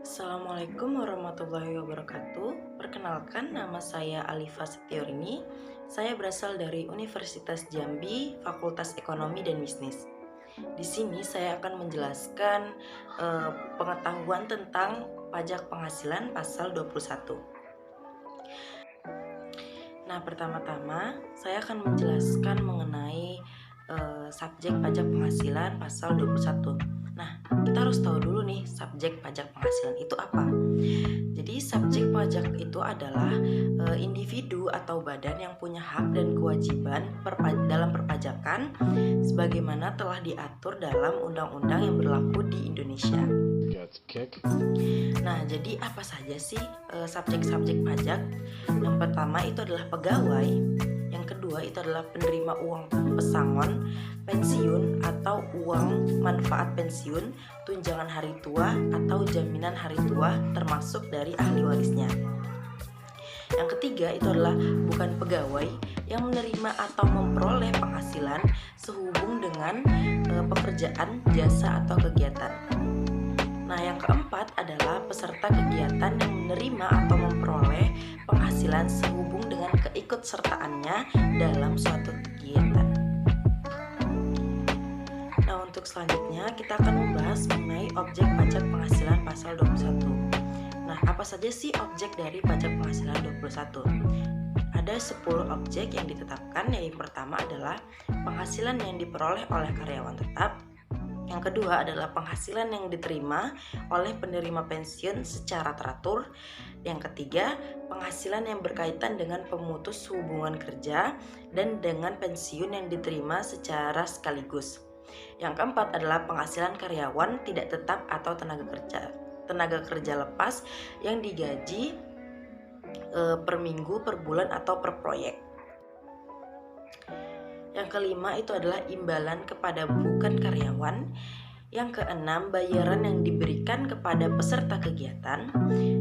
Assalamualaikum warahmatullahi wabarakatuh. Perkenalkan, nama saya Alifa Setiorini. Saya berasal dari Universitas Jambi, Fakultas Ekonomi dan Bisnis. Di sini saya akan menjelaskan pengetahuan tentang pajak penghasilan pasal 21. Nah, pertama-tama saya akan menjelaskan mengenai subjek pajak penghasilan pasal 21. Nah, kita harus tahu dulu nih subjek pajak penghasilan itu apa. Jadi subjek pajak itu adalah individu atau badan yang punya hak dan kewajiban dalam perpajakan sebagaimana telah diatur dalam undang-undang yang berlaku di Indonesia. Nah, jadi apa saja sih subjek-subjek pajak? Yang pertama itu adalah pegawai. Yang kedua itu adalah penerima uang pesangon, pensiun atau uang manfaat pensiun, tunjangan hari tua atau jaminan hari tua termasuk dari ahli warisnya. Yang ketiga itu adalah bukan pegawai yang menerima atau memperoleh penghasilan sehubung dengan pekerjaan, jasa atau kegiatan. Nah, yang keempat adalah peserta kegiatan yang menerima atau memperoleh penghasilan sehubung dengan keikutsertaannya dalam suatu kegiatan. Nah, untuk selanjutnya kita akan membahas mengenai objek pajak penghasilan pasal 21. Nah, apa saja sih objek dari pajak penghasilan 21? Ada 10 objek yang ditetapkan. Yang pertama adalah penghasilan yang diperoleh oleh karyawan tetap. Yang kedua adalah penghasilan yang diterima oleh penerima pensiun secara teratur. Yang ketiga, penghasilan yang berkaitan dengan pemutus hubungan kerja dan dengan pensiun yang diterima secara sekaligus. Yang keempat adalah penghasilan karyawan tidak tetap atau tenaga kerja lepas yang digaji per minggu, per bulan atau per proyek. Yang kelima itu adalah imbalan kepada bukan karyawan. Yang keenam, bayaran yang diberikan kepada peserta kegiatan.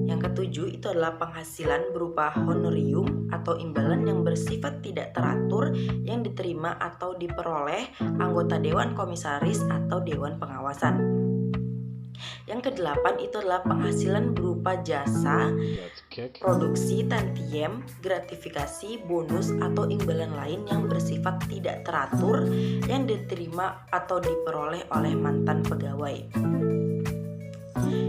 Yang ketujuh itu adalah penghasilan berupa honorium atau imbalan yang bersifat tidak teratur yang diterima atau diperoleh anggota dewan komisaris atau dewan pengawasan. Yang kedelapan itu adalah penghasilan berupa jasa, produksi, tantiem, gratifikasi, bonus, atau imbalan lain yang bersifat tidak teratur yang diterima atau diperoleh oleh mantan pegawai.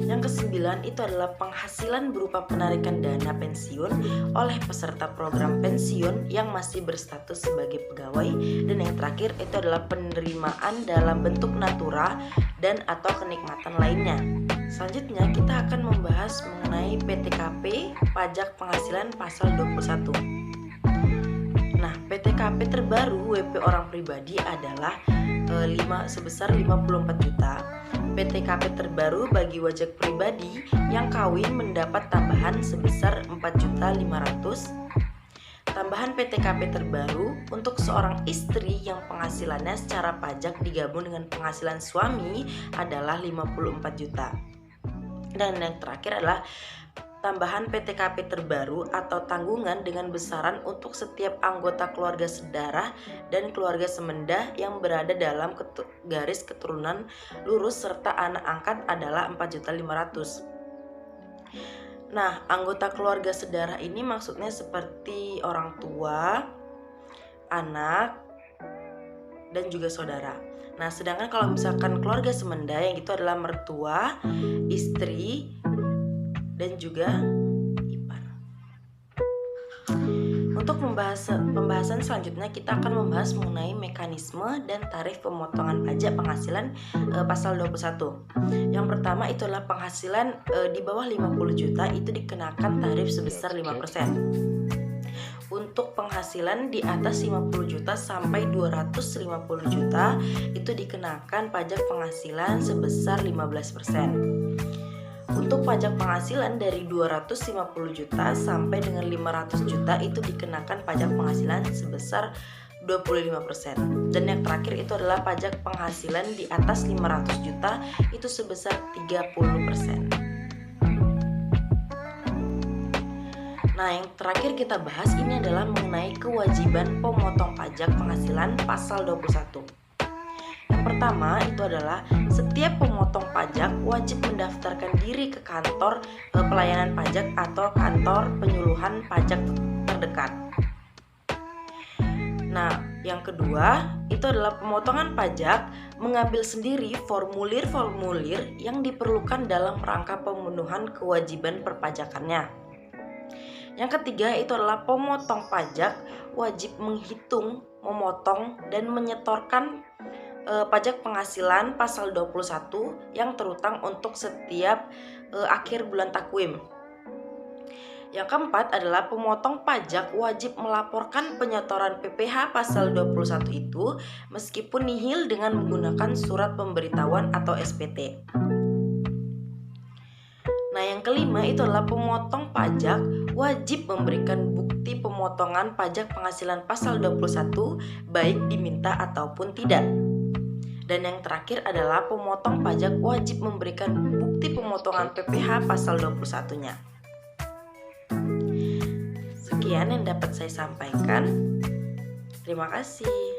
Yang kesembilan itu adalah penghasilan berupa penarikan dana pensiun oleh peserta program pensiun yang masih berstatus sebagai pegawai. Dan yang terakhir itu adalah penerimaan dalam bentuk natura dan atau kenikmatan lainnya. Selanjutnya kita akan membahas mengenai PTKP pajak penghasilan pasal 21. Nah, PTKP terbaru WP orang pribadi adalah sebesar 54 juta. PTKP terbaru bagi wajib pribadi yang kawin mendapat tambahan sebesar 4.500.000. Tambahan PTKP terbaru untuk seorang istri yang penghasilannya secara pajak digabung dengan penghasilan suami adalah 54 juta. Dan yang terakhir adalah tambahan PTKP terbaru atau tanggungan dengan besaran untuk setiap anggota keluarga sedarah dan keluarga semenda yang berada dalam garis keturunan lurus serta anak angkat adalah 4.500.000. Nah, anggota keluarga sedarah ini maksudnya seperti orang tua, anak, dan juga saudara. Nah, sedangkan kalau misalkan keluarga semenda yang itu adalah mertua, istri, dan juga ipar. Untuk pembahasan selanjutnya kita akan membahas mengenai mekanisme dan tarif pemotongan pajak penghasilan pasal 21. Yang pertama itu adalah penghasilan di bawah 50 juta itu dikenakan tarif sebesar 5%. Untuk penghasilan di atas 50 juta sampai 250 juta itu dikenakan pajak penghasilan sebesar 15%. Untuk pajak penghasilan dari 250 juta sampai dengan 500 juta itu dikenakan pajak penghasilan sebesar 25%. Dan yang terakhir itu adalah pajak penghasilan di atas 500 juta itu sebesar 30%. Nah, yang terakhir kita bahas ini adalah mengenai kewajiban pemotong pajak penghasilan pasal 21. Yang pertama itu adalah setiap pemotong pajak wajib mendaftarkan diri sendiri ke kantor pelayanan pajak atau kantor penyuluhan pajak terdekat. Nah, yang kedua itu adalah pemotongan pajak mengambil sendiri formulir-formulir yang diperlukan dalam rangka pemenuhan kewajiban perpajakannya. Yang ketiga itu adalah pemotong pajak wajib menghitung, memotong, dan menyetorkan pajak penghasilan pasal 21 yang terutang untuk setiap akhir bulan takwim. Yang keempat adalah pemotong pajak wajib melaporkan penyetoran PPh pasal 21 itu meskipun nihil dengan menggunakan surat pemberitahuan atau SPT. Nah, yang kelima itu adalah pemotong pajak wajib memberikan bukti pemotongan pajak penghasilan pasal 21 baik diminta ataupun tidak. Dan yang terakhir adalah pemotong pajak wajib memberikan bukti pemotongan PPh pasal 21-nya. Sekian yang dapat saya sampaikan. Terima kasih.